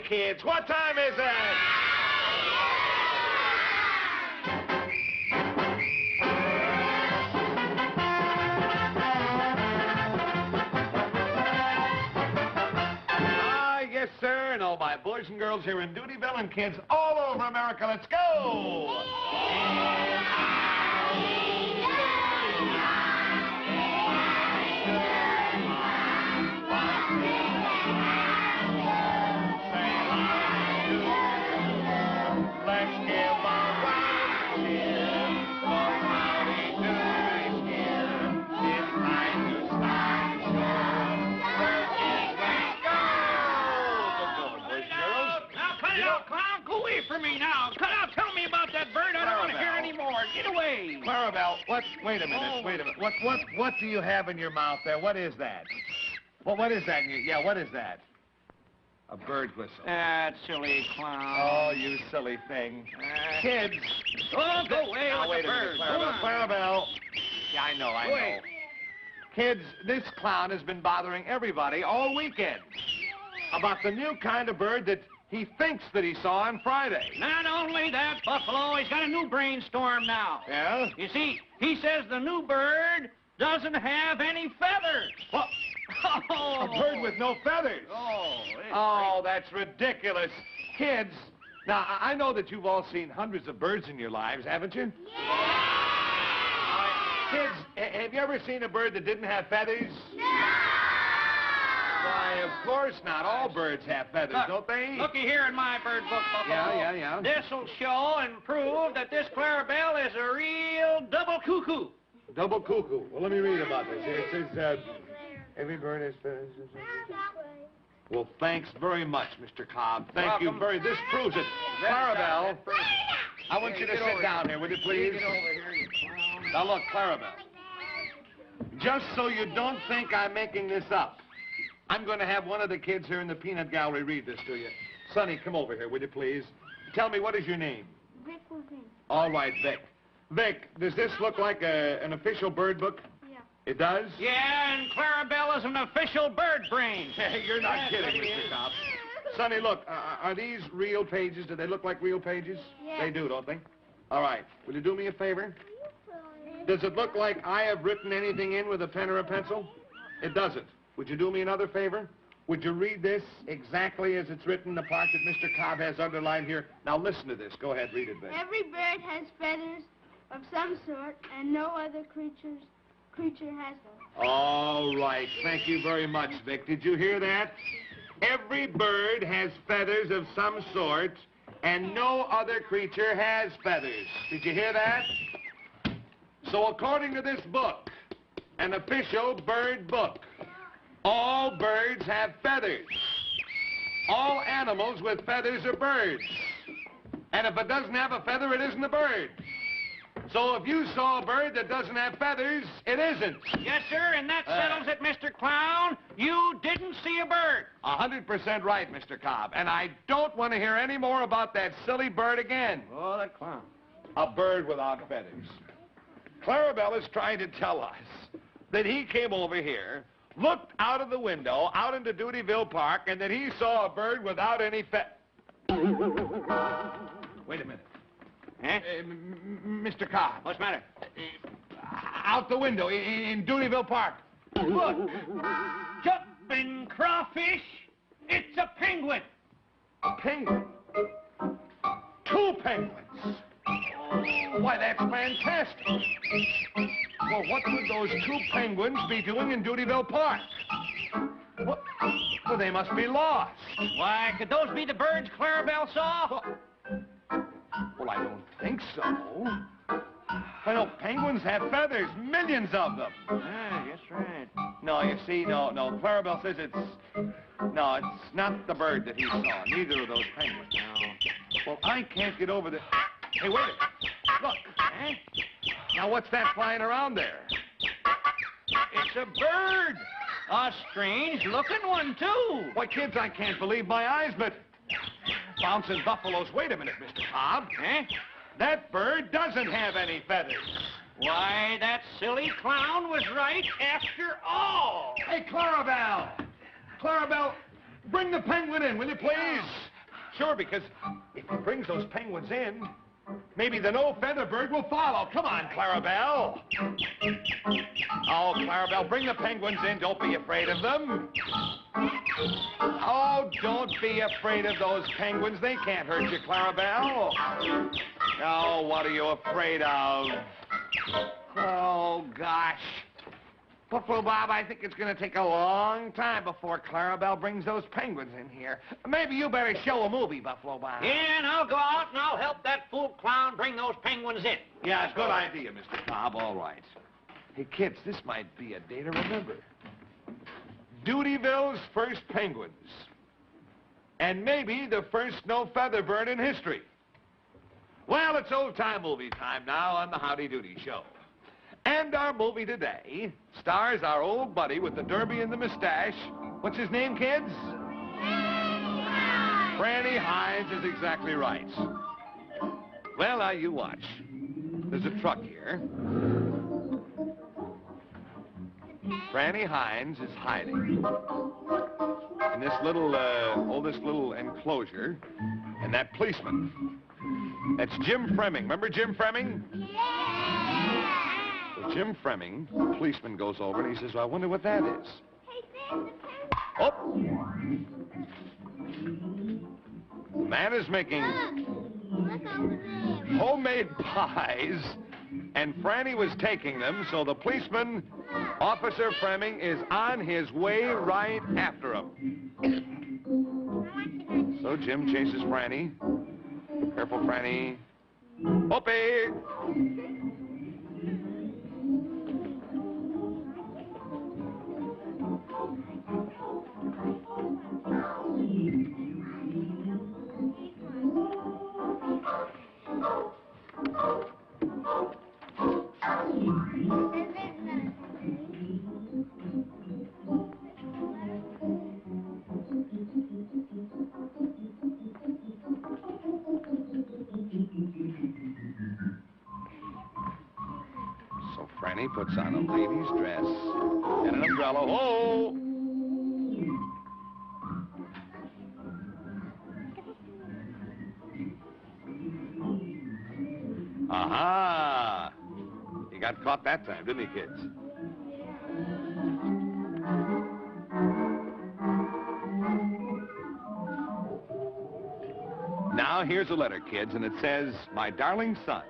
kids, what time is it? Yes, sir, and all my boys and girls here in Doodyville and kids all over America, let's go! Let's give a round cheer for Howdy Doody's here. It's time to start the show. Clown, go away from me now. Cut out. Tell me about that bird. I don't want to hear any more. Get away. Clarabelle, wait a minute. What do you have in your mouth there? What is that? What is that? What is that? A bird whistle. That silly clown. Oh, you silly thing. Kids. Oh, go away now, with wait the bird. a minute, Clarabelle. Yeah, I know. Wait. Kids, this clown has been bothering everybody all weekend about the new kind of bird that he thinks that he saw on Friday. Not only that, Buffalo, he's got a new brainstorm now. Yeah? You see, he says the new bird doesn't have any feathers. What? Oh. A bird with no feathers? Oh, that's ridiculous. Kids, now, I know that you've all seen hundreds of birds in your lives, haven't you? Yeah! Kids, have you ever seen a bird that didn't have feathers? No! Why, of course not. All birds have feathers, don't they? Looky here in my bird book, Buffalo. Yeah. This'll show and prove that this Clarabelle is a real double cuckoo. Double cuckoo. Well, let me read about this. Here it says, every bird has feathers. Well, thanks very much, Mr. Cobb. Thank you very... This proves it. Clarabelle, I want you to sit down here, will you, please? Get over here, you clown. Now, look, Clarabelle. Just so you don't think I'm making this up, I'm going to have one of the kids here in the peanut gallery read this to you. Sonny, come over here, will you, please? Tell me, what is your name? Vic Levine. All right, Vic. Vic, does this look like an official bird book? Yeah. It does? Yeah, and Clarabelle is an official bird brain. Hey, you're not kidding, Mr. Cobb. Sonny, look, are these real pages? Do they look like real pages? Yeah. They do, don't they? All right. Will you do me a favor? Does it look like I have written anything in with a pen or a pencil? It doesn't. Would you do me another favor? Would you read this exactly as it's written, the part that Mr. Cobb has underlined here? Now listen to this. Go ahead, read it, Vic. Every bird has feathers of some sort, and no other creature has them. All right. Thank you very much, Vic. Did you hear that? Every bird has feathers of some sort, and no other creature has feathers. Did you hear that? So according to this book, an official bird book, all birds have feathers. All animals with feathers are birds. And if it doesn't have a feather, it isn't a bird. So if you saw a bird that doesn't have feathers, it isn't. Yes, sir, and that settles it, Mr. Clown. You didn't see a bird. 100% right, Mr. Cobb. And I don't want to hear any more about that silly bird again. Oh, that clown. A bird without feathers. Clarabelle is trying to tell us that he came over here, looked out of the window, out into Doodyville Park, and that he saw a bird without any Wait a minute. Huh? Mr. Cobb. What's the matter? Out the window in Doodyville Park. Look! Jumping crawfish! It's a penguin! A penguin? Two penguins? Why, that's fantastic. Well, what could those two penguins be doing in Doodyville Park? What? Well, they must be lost. Why, could those be the birds Clarabelle saw? Well, I don't think so. I know penguins have feathers, millions of them. Ah, that's right. No, you see, no. Clarabelle says it's not the bird that he saw, neither of those penguins. No. Well, I can't get over the... Hey, wait a minute. Look. Huh? Now, what's that flying around there? It's a bird. A strange-looking one, too. Why, kids, I can't believe my eyes, but... Bouncing buffaloes. Wait a minute, Mr. Cobb. Huh? That bird doesn't have any feathers. Why, that silly clown was right after all. Hey, Clarabelle! Clarabelle, bring the penguin in, will you please? Sure, because if he brings those penguins in, maybe the no-feather bird will follow. Come on, Clarabelle. Oh, Clarabelle, bring the penguins in. Don't be afraid of them. Oh, don't be afraid of those penguins. They can't hurt you, Clarabelle. Oh, what are you afraid of? Oh, gosh. Buffalo Bob, I think it's going to take a long time before Clarabelle brings those penguins in here. Maybe you better show a movie, Buffalo Bob. Yeah, and I'll go out and I'll help that fool clown bring those penguins in. Yeah, good idea, Mr. Bob. All right. Hey, kids, this might be a day to remember. Dutyville's first penguins. And maybe the first no-feather bird in history. Well, it's old-time movie time now on the Howdy Doody show. And our movie today stars our old buddy with the derby and the mustache. What's his name, kids? Franny Hines is exactly right. Well, now you watch. There's a truck here. Franny Hines is hiding in this little, this little enclosure. And that policeman, that's Jim Fremming. Remember Jim Fremming? Yeah! So Jim Fremming, the policeman, goes over and he says, well, I wonder what that is. Hey, Ben, the penguin. Oh! The man is making Look over there. homemade pies, and Franny was taking them, so the policeman, Officer Fremming, is on his way right after him. So Jim chases Franny. Careful, Franny. Whoopee! So Franny puts on a lady's dress and an umbrella. Oh! Aha! He got caught that time, didn't he, kids? Now, here's a letter, kids, and it says, my darling son,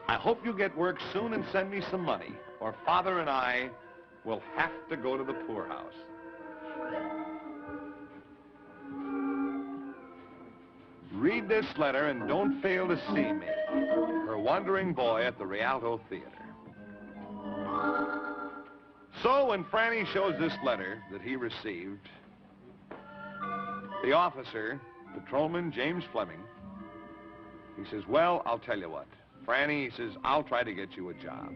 I hope you get work soon and send me some money, or Father and I will have to go to the poorhouse. Read this letter and don't fail to see me, her wandering boy at the Rialto Theater. So when Franny shows this letter that he received, the officer, Patrolman James Fleming, he says, well, I'll tell you what. Franny, he says, I'll try to get you a job.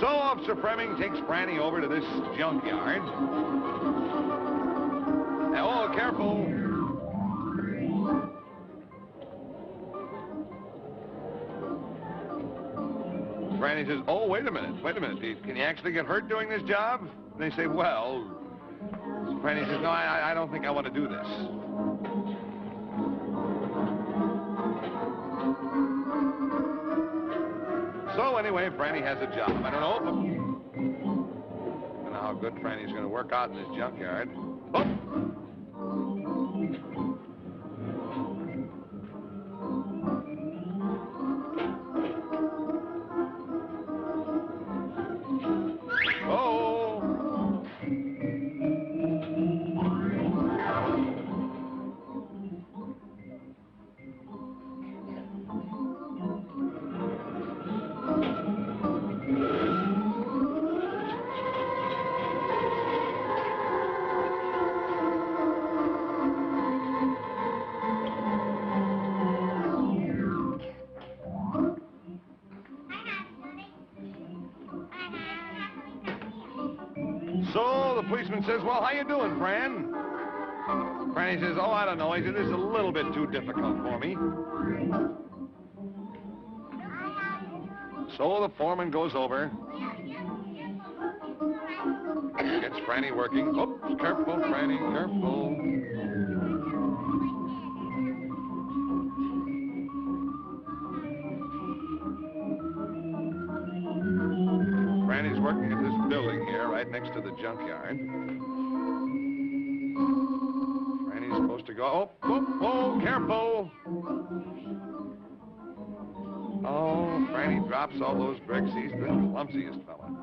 So Officer Fleming takes Franny over to this junkyard. Oh, careful. Franny says, oh, wait a minute. Can you actually get hurt doing this job? And they say, well, Franny says, no, I don't think I want to do this. So anyway, Franny has a job. I don't know how good Franny's going to work out in this junkyard. Oh. So the policeman says, well, how you doing, Fran? Franny says, oh, I don't know. He said, this is a little bit too difficult for me. So the foreman goes over, gets Franny working. Oops, careful, Franny, careful. working at this building here, right next to the junkyard. Franny's supposed to go. Oh, careful! Oh, Franny drops all those bricks. He's the clumsiest fella.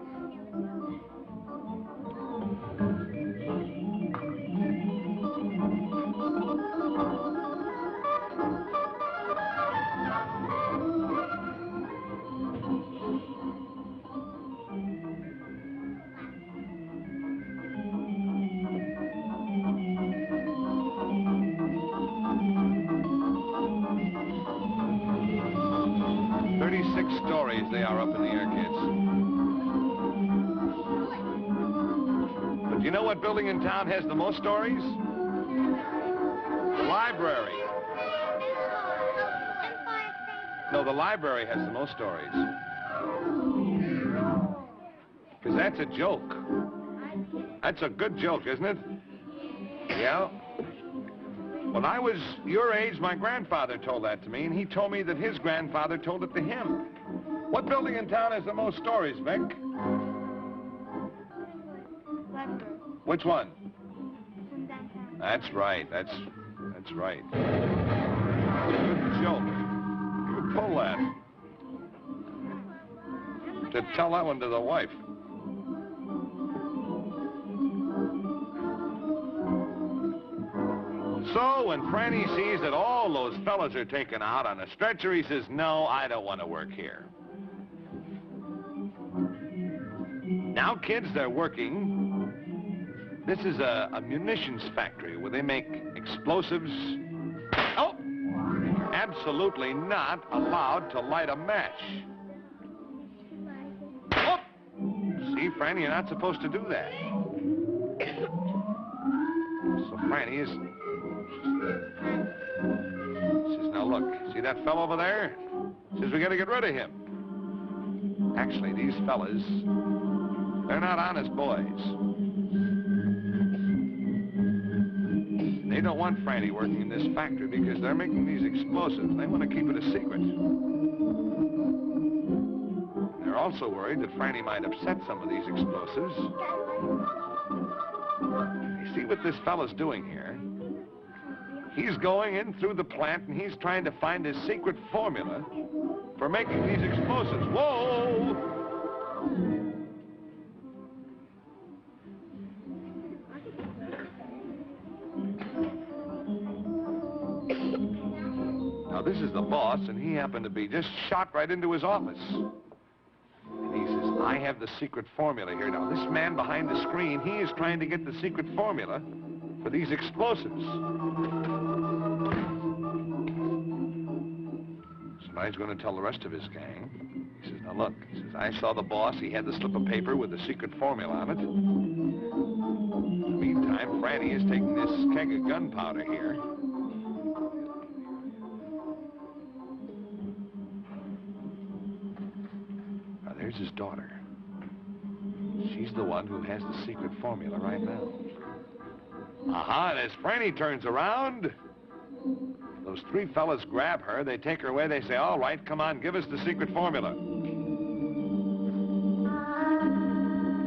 Stories they are up in the air, kids. But do you know what building in town has the most stories? The library. No, the library has the most stories. Because that's a joke. That's a good joke, isn't it? Yeah. When I was your age, my grandfather told that to me, and he told me that his grandfather told it to him. What building in town has the most stories, Vic? Library. Which one? From downtown. That's right. That's right. Good joke. You pull that. To tell that one to the wife. So when Franny sees that all those fellas are taken out on a stretcher, he says, no, I don't want to work here. Now, kids, they're working. This is a munitions factory where they make explosives. Oh! Absolutely not allowed to light a match. Oh! See, Franny, you're not supposed to do that. So Franny is... Says, now look, see that fellow over there? Says, we gotta get rid of him. Actually, these fellas... they're not honest boys. They don't want Franny working in this factory because they're making these explosives. They want to keep it a secret. They're also worried that Franny might upset some of these explosives. You see what this fella's doing here? He's going in through the plant and he's trying to find his secret formula for making these explosives. Whoa! Now, this is the boss, and he happened to be just shot right into his office. And he says, I have the secret formula here. Now, this man behind the screen, he is trying to get the secret formula for these explosives. So now he's going to tell the rest of his gang. He says, now, look, he says, I saw the boss. He had the slip of paper with the secret formula on it. In the meantime, Franny is taking this keg of gunpowder here. There's his daughter. She's the one who has the secret formula right now. Aha, and as Franny turns around, those three fellas grab her, they take her away, they say, all right, come on, give us the secret formula.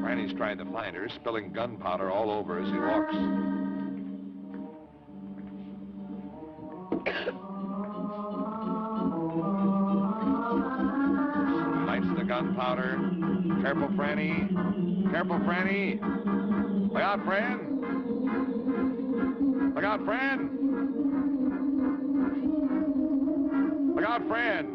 Franny's trying to find her, spilling gunpowder all over as he walks. Gunpowder. Careful, Franny. Careful, Franny. Look out, Fran. Look out, Fran. Look out, Fran.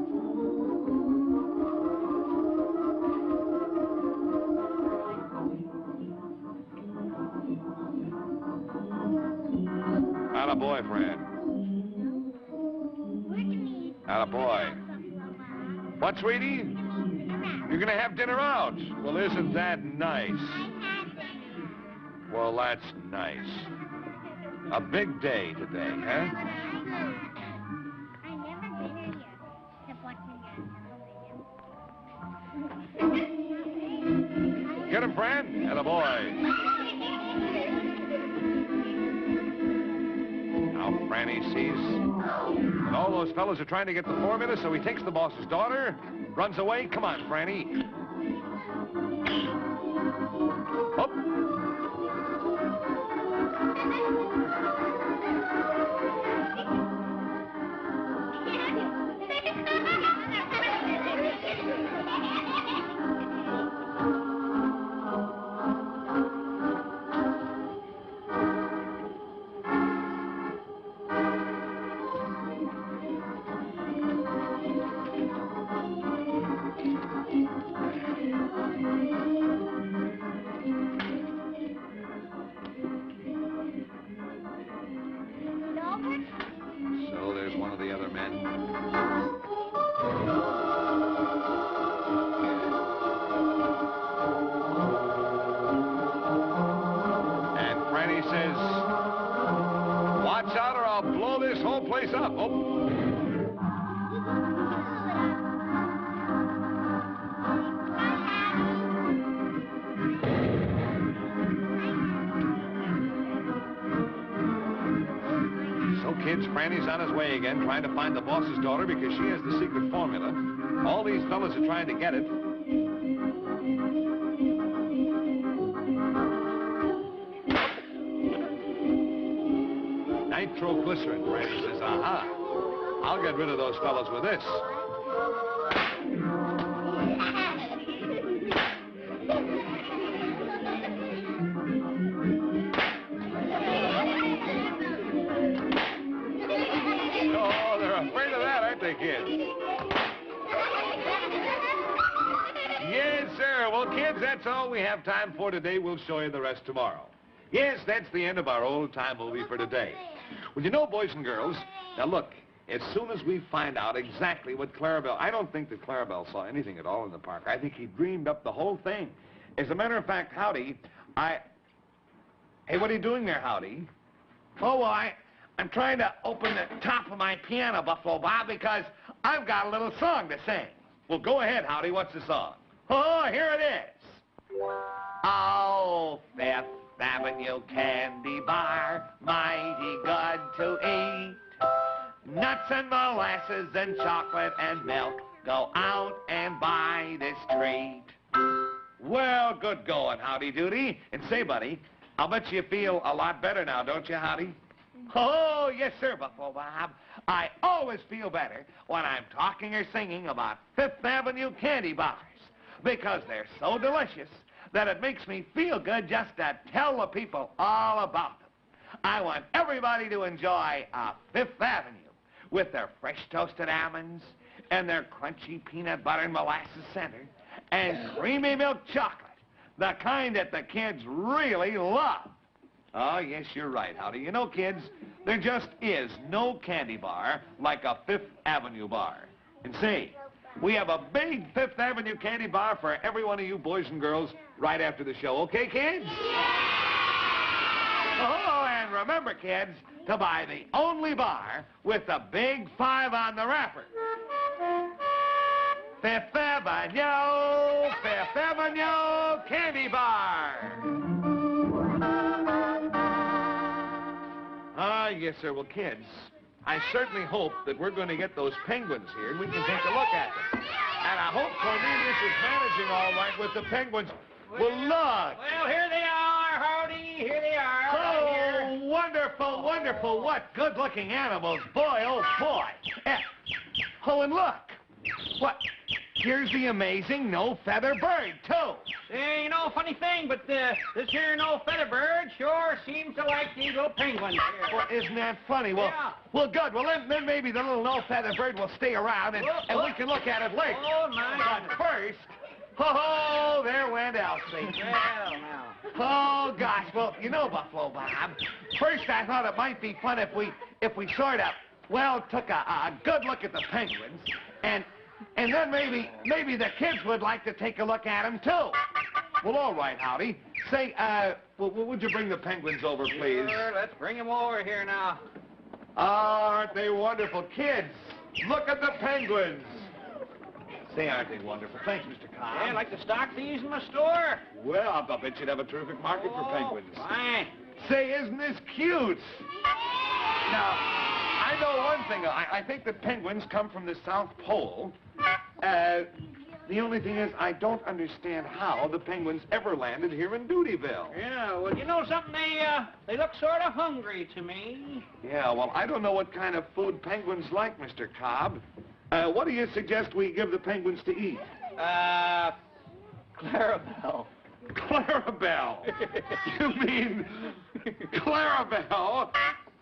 Attaboy, Fran. Attaboy. What, sweetie? You're gonna have dinner out. Well, isn't that nice? Well, that's nice. A big day today, huh? Get him, friend? Attaboy. Now, Franny sees that all those fellas are trying to get the formula, so he takes the boss's daughter, runs away. Come on, Franny. Up. So there's one of the other men. And Franny says, watch out or I'll blow this whole place up. Oh. Kids, Franny's on his way again, trying to find the boss's daughter because she has the secret formula. All these fellas are trying to get it. Nitroglycerin, Franny says, aha. I'll get rid of those fellas with this. Kids. Yes, sir. Well, kids, that's all we have time for today. We'll show you the rest tomorrow. Yes, that's the end of our old-time movie for today. Well, you know, boys and girls, now look, as soon as we find out exactly what Clarabelle... I don't think that Clarabelle saw anything at all in the park. I think he dreamed up the whole thing. As a matter of fact, Howdy, Hey, what are you doing there, Howdy? Oh, well, I'm trying to open the top of my piano, Buffalo Bob, because I've got a little song to sing. Well, go ahead, Howdy. What's the song? Oh, here it is. Oh, Fifth Avenue Candy Bar, mighty good to eat. Nuts and molasses and chocolate and milk. Go out and buy this treat. Well, good going, Howdy Doody. And say, buddy, I'll bet you feel a lot better now, don't you, Howdy? Oh, yes, sir, Buffalo Bob. I always feel better when I'm talking or singing about Fifth Avenue candy bars because they're so delicious that it makes me feel good just to tell the people all about them. I want everybody to enjoy Fifth Avenue with their fresh toasted almonds and their crunchy peanut butter and molasses center and creamy milk chocolate, the kind that the kids really love. Oh, yes, you're right, Howdy. You know, kids, there just is no candy bar like a Fifth Avenue bar. And say, we have a big Fifth Avenue candy bar for every one of you boys and girls right after the show. Okay, kids? Oh, and remember, kids, to buy the only bar with the big 5 on the wrapper. Fifth Avenue, Fifth Avenue candy bar. Ah, yes, sir. Well, kids, I certainly hope that we're going to get those penguins here and we can take a look at them. And I hope Cornelius is managing all right with the penguins. Well, look. Well, here they are, Howdy. Here they are. Oh, wonderful, wonderful. What good-looking animals. Boy, oh, boy. Oh, and look. What? Here's the amazing no-feather bird, too. You know, funny thing, but this here no-feather bird sure seems to like these little penguins here. Well, isn't that funny? Well, yeah. Well, good. Well, then maybe the little no-feather bird will stay around and we can look at it later. Oh, my. But first, oh, there went Elsie. Well, now. Oh, gosh. Well, you know, Buffalo Bob, first I thought it might be fun if we sort of, well, took a good look at the penguins and then maybe the kids would like to take a look at them, too. Well, all right, Howdy. Say, would you bring the penguins over, please? Sure, let's bring them over here now. Aren't they wonderful? Kids, look at the penguins. Say, aren't they wonderful? Thanks, Mr. Cobb. Yeah, I'd like to stock these in my store. Well, I'll bet you'd have a terrific market for penguins. Fine. Say, isn't this cute? Now, I know one thing. I think that penguins come from the South Pole. The only thing is, I don't understand how the penguins ever landed here in Doodyville. Yeah, well, you know something? They look sort of hungry to me. Yeah, well, I don't know what kind of food penguins like, Mr. Cobb. What do you suggest we give the penguins to eat? Clarabelle. Clarabelle? You mean Clarabelle?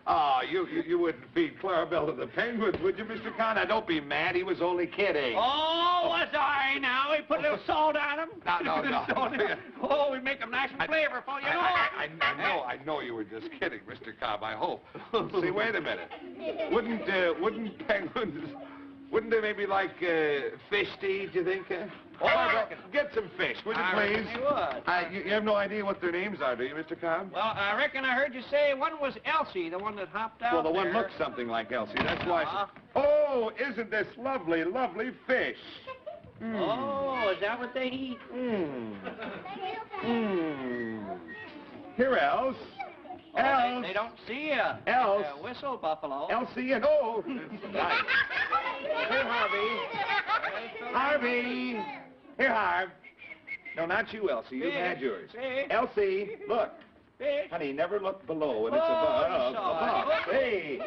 Oh, you wouldn't feed Clarabelle to the penguins, would you, Mr. Conn? Now, don't be mad. He was only kidding. Oh, was I now? We put a little salt on them? No. Oh, we make them nice and flavorful, you know? I know you were just kidding, Mr. Cobb, I hope. See, wait a minute. Wouldn't penguins, wouldn't they maybe like fish to eat, do you think? Oh, I reckon. Get some fish, would you I please? reckon they would. You have no idea what their names are, do you, Mr. Cobb? Well, I reckon I heard you say one was Elsie, the one that hopped out Well, the one there. looks something like Elsie, that's why. Uh-huh. Oh, isn't this lovely, lovely fish? Oh, is that what they eat? Here, Else. Oh, Else. they don't see you. Else. Whistle, Buffalo. Elsie and oh. Right. Here, Harvey. Harvey. Here, Harv. No, not you, Elsie. You've had yours. Fish. Elsie, look. Fish. Honey, never look below when it's Oh, above. you saw Above. it. Hey.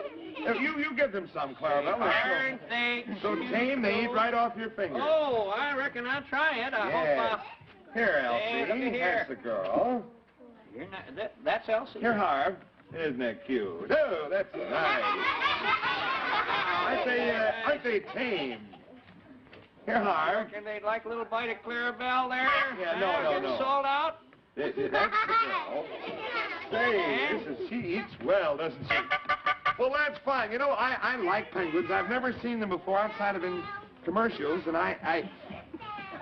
You give them some, Clarabelle. Aren't they? So tame, they eat right off your finger. Oh, I reckon I'll try it. I hope. Here, Hey, Elsie. look at here. That's the girl. You're not, that's Elsie. Here, Harv. Isn't that cute? Oh, that's nice. Aren't they tame? Here, I Harv. reckon they'd like a little bite of Clarabelle there. Yeah, Get no. the salt out. That's the girl. Say, she eats well, doesn't she? Well, that's fine. You know, I like penguins. I've never seen them before outside of in commercials, and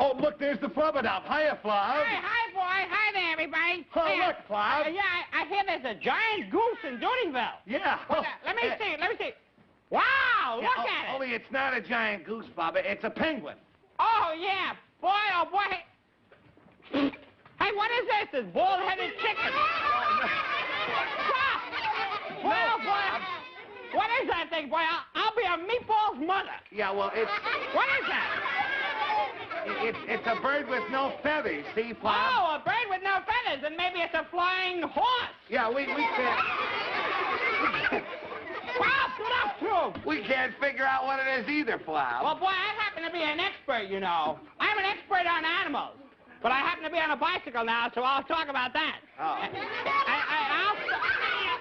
Oh, look, there's the Flub A Dub. Hiya, Flub. Hi, boy. Hi there, everybody. Oh, look, Flub. Yeah, I hear there's a giant goose in Doodyville. Yeah. Let me see. Wow, look at it. Only it's not a giant goose, Flub. It's a penguin. Oh, yeah. Boy, oh, boy. Hey, what is this? This bald-headed chicken. Well, boy, what is that thing, boy? I'll be a meatball's mother. Yeah, well, it's... What is that? It's a bird with no feathers, see, Flub? Oh, a bird with no feathers, and maybe it's a flying horse. Yeah, we can't... We can't figure out what it is either, Flub. Well, boy, I happen to be an expert, you know. I'm an expert on animals. But I happen to be on a bicycle now, so I'll talk about that. Oh.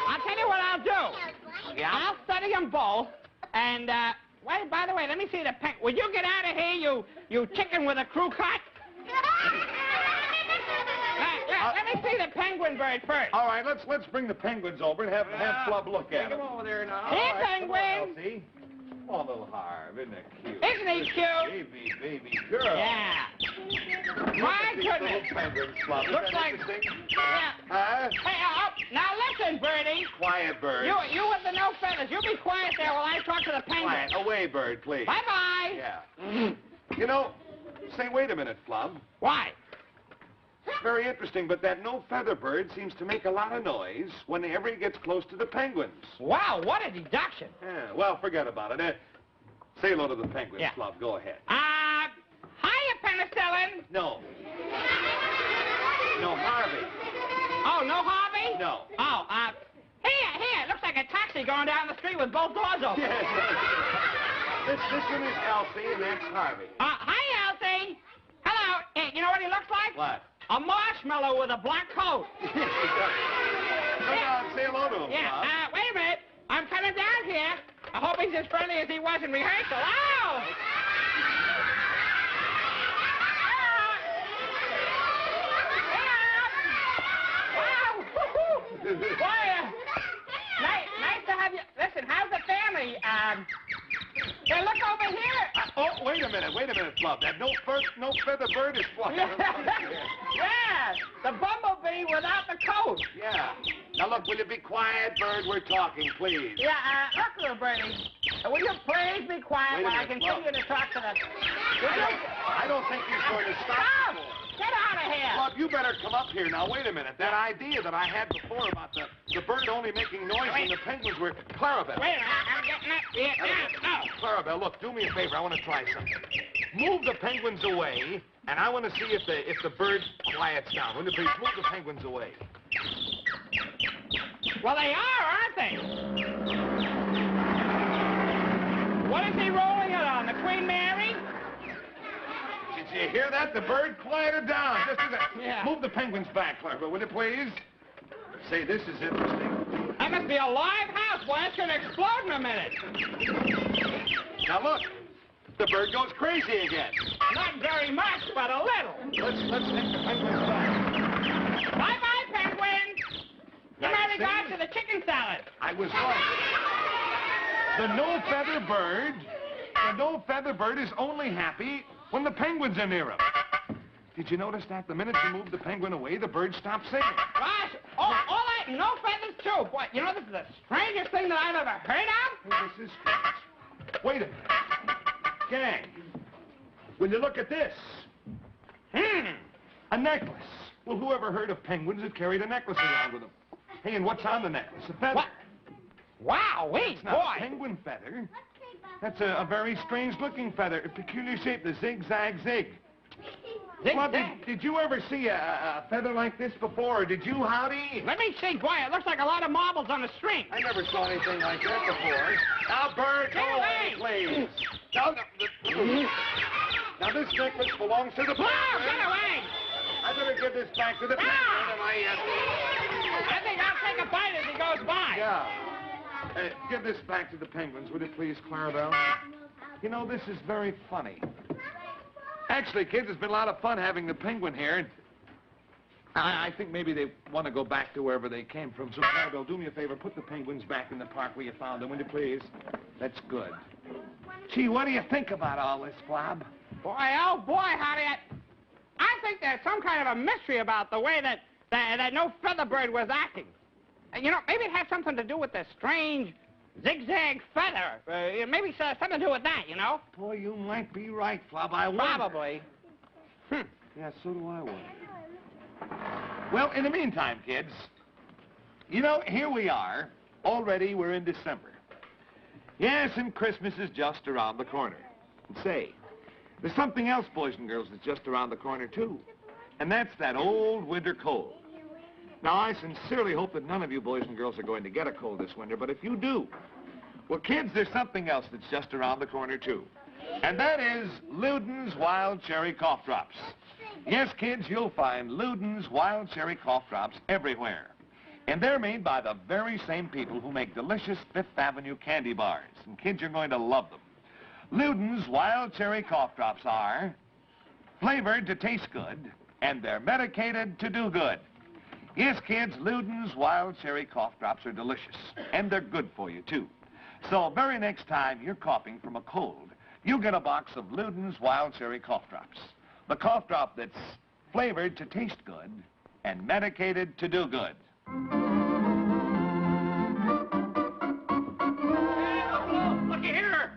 I'll tell you what I'll do. Yeah? I'll study them both, and, wait, by the way, let me see the pen. Will you get out of here, you chicken with a crew cut? Let me see the penguin bird first. All right, let's bring the penguins over and have Flub look at Take them. him over there now. Here, All right, penguin. See? Oh, little Harv, isn't that cute? Isn't he cute? Baby girl. Yeah. My goodness. Little penguins, Flub. Isn't Looks that like... interesting? Yeah. Huh? Hey, now listen, Birdie. Quiet, bird. You with the no feathers, you be quiet there while I talk to the penguin. Quiet. Away, bird, please. Bye-bye. Yeah. You know, say, wait a minute, Flub. Why? Very interesting, but that no-feather bird seems to make a lot of noise whenever he gets close to the penguins. Wow, what a deduction. Yeah, well, forget about it. Say hello to the penguins, Yeah. Flub. Go ahead. Hiya, penicillin. No. No, Harvey. Oh, no Harvey? No. Oh, here, looks like a taxi going down the street with both doors open. Yes. This one is Elsie, and that's Harvey. Hi, Elsie. Hello. Hey, you know what he looks like? What? A marshmallow with a black coat. Come on, say hello to him, Yeah, Flub. wait a minute. I'm coming down here. I hope he's as friendly as he was in rehearsal. Ow! Boy, nice to have you. Listen, how's the family? Hey, look over here. Oh, wait a minute, Flub. That no-feather bird is flying. Yeah, the bumblebee without the coat. Yeah. Now, look, will you be quiet, bird? We're talking, please. Yeah, look, little birdie. Will you please be quiet Wait a while I minute, continue Flub. to talk to the... I don't think he's going to stop. Stop! Get out of here! Flub, you better come up here. Now, wait a minute. That idea that I had before about the bird only making noise when the penguins were... Clarabelle. Wait a minute, I'm getting it. Yeah, no. Clarabelle, look, do me a favor. I want to try something. move the penguins away, and I want to see if the bird quiets down. Will you please move the penguins away? Well, they are, aren't they? What is he rolling it on? The Queen Mary? Did you hear that? The bird quieted down. Just as a... Yeah. Move the penguins back, Clarabelle, will you please? Say, this is interesting. That must be a live house. Boy, it's going to explode in a minute. Now look, the bird goes crazy again. Not very much, but a little. Let's take the penguins back. Bye-bye, penguins. You Now, might see? have gone to the chicken salad. I was right. The no-feather bird is only happy when the penguins are near him. Did you notice that? The minute you move the penguin away, the bird stops singing. Gosh, all that, no feathers, too. Boy, you know, this is the strangest thing that I've ever heard of. Hey, this is strange. Wait a minute. Gang, will you look at this? A necklace. Well, who ever heard of penguins that carried a necklace around with them? Hey, and what's on the necklace? A feather. What? Wow, wait, It's not boy. a penguin feather. That's a very strange-looking feather. A peculiar shape, the zigzag-zig. Zig, Well, zag. did you ever see a feather like this before? Or did you, Howdy? Let me see, boy, it looks like a lot of marbles on a string. I never saw anything like that before. Now, bird, go away, please. Now, now, this necklace belongs to the Whoa, penguin. get away. I better give this back to the penguin. I think I'll take a bite as he goes by. Yeah. Give this back to the penguins, would you please, Clarabelle? You know, this is very funny. Actually, kids, it's been a lot of fun having the penguin here. And I think maybe they want to go back to wherever they came from. So, Clarabelle, do me a favor. Put the penguins back in the park where you found them, will you please? That's good. Gee, what do you think about all this, Flub? Boy, oh, boy, Howdy, I think there's some kind of a mystery about the way that no feather bird was acting. You know, maybe it has something to do with the strange zigzag feather. Maybe it's something to do with that, you know? Boy, you might be right, Flub. I wonder. Probably. Yeah, so do I wonder. Well, in the meantime, kids, you know, here we are. Already we're in December. Yes, and Christmas is just around the corner. And say, there's something else, boys and girls, that's just around the corner, too. And that's that old winter cold. Now, I sincerely hope that none of you boys and girls are going to get a cold this winter, but if you do, well, kids, there's something else that's just around the corner, too. And that is Luden's Wild Cherry Cough Drops. Yes, kids, you'll find Luden's Wild Cherry Cough Drops everywhere. And they're made by the very same people who make delicious Fifth Avenue candy bars. And kids, you're going to love them. Luden's Wild Cherry Cough Drops are flavored to taste good, and they're medicated to do good. Yes, kids, Luden's Wild Cherry Cough Drops are delicious, and they're good for you, too. So very next time you're coughing from a cold, you get a box of Luden's Wild Cherry Cough Drops. The cough drop that's flavored to taste good and medicated to do good.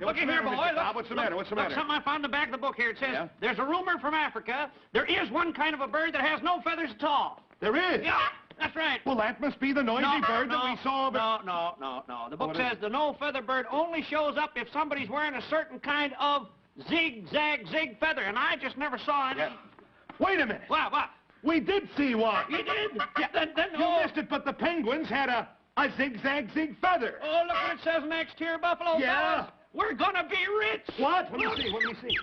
Looky here, boy. Bob, what's the matter? What's the matter? Look, something I found in the back of the book here. It says, Yeah? there's a rumor from Africa. There is one kind of a bird that has no feathers at all. There is? Yeah, that's right. Well, that must be the noisy bird that we saw over... No. The book What is says the no-feather bird only shows up if somebody's wearing a certain kind of zig feather, and I just never saw any. Yeah. Wait a minute. What? We did see one. You did? Yeah, then You missed it, but the penguins had a zigzag feather. Oh, look what it says next here, Buffalo Yeah. Fellas. We're gonna be rich. What? Let me see.